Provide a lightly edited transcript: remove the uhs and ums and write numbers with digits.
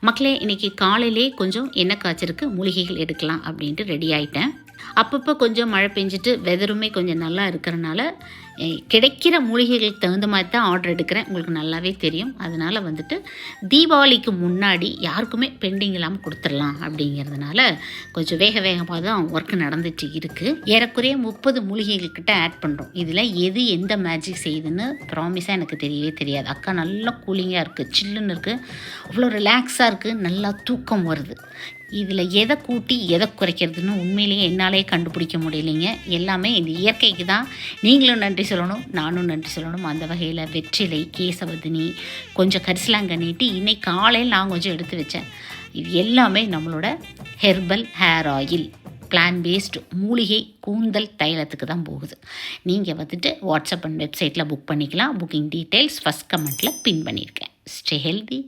மக்களே இன்றைக்கி காலையிலே கொஞ்சம் எண்ணெய் காய்ச்சலுக்கு மூலிகைகள் எடுக்கலாம் அப்படின்ட்டு ரெடி ஆகிட்டேன். அப்பப்போ கொஞ்சம் மழை பெஞ்சிட்டு வெதருமே கொஞ்சம் நல்லா இருக்கிறனால கிடைக்கிற மூலிகைகளுக்கு தகுந்த மாதிரி தான் ஆர்டர் எடுக்கிறேன். உங்களுக்கு நல்லாவே தெரியும். அதனால் வந்துட்டு தீபாவளிக்கு முன்னாடி யாருக்குமே பெண்டிங் இல்லாமல் கொடுத்துடலாம் அப்படிங்கிறதுனால கொஞ்சம் வேகமாக தான் ஒர்க் நடந்துட்டு இருக்குது. ஏறக்குறைய 30 மூலிகைகள்கிட்ட ஆட் பண்ணுறோம். இதில் எது எந்த மேஜிக் செய்யுதுன்னு ப்ராமிஸாக எனக்கு தெரியவே தெரியாது. அக்கா நல்லா கூலிங்காக இருக்குது, சில்லுன்னு இருக்குது, அவ்வளோ ரிலாக்ஸாக இருக்குது, நல்லா தூக்கம் வருது. இதில் எதை கூட்டி எதை குறைக்கிறதுன்னு உண்மையிலேயே என்னாலே கண்டுபிடிக்க முடியலைங்க. எல்லாமே இந்த இயற்கைக்கு தான். நீங்களும் நன்றி சொல்லணும், நானும் நன்றி சொல்லணும். அந்த வகையில் வெற்றிலை, கேசவதினி, கொஞ்சம் கரிசலாங்கண்ணிட்டு இன்னைக்கு காலையில் நான் கொஞ்சம் எடுத்து வச்சேன். இது எல்லாமே நம்மளோட herbal hair oil, plan based மூலிகை கூந்தல் தைலத்துக்கு தான் போகுது. நீங்கள் வந்துட்டு வாட்ஸ்அப் அண்ட் வெப்சைட்டில் புக் பண்ணிக்கலாம். புக்கிங் டீட்டெயில்ஸ் ஃபஸ்ட் கமெண்ட்டில் பின் பண்ணியிருக்கேன். Stay healthy.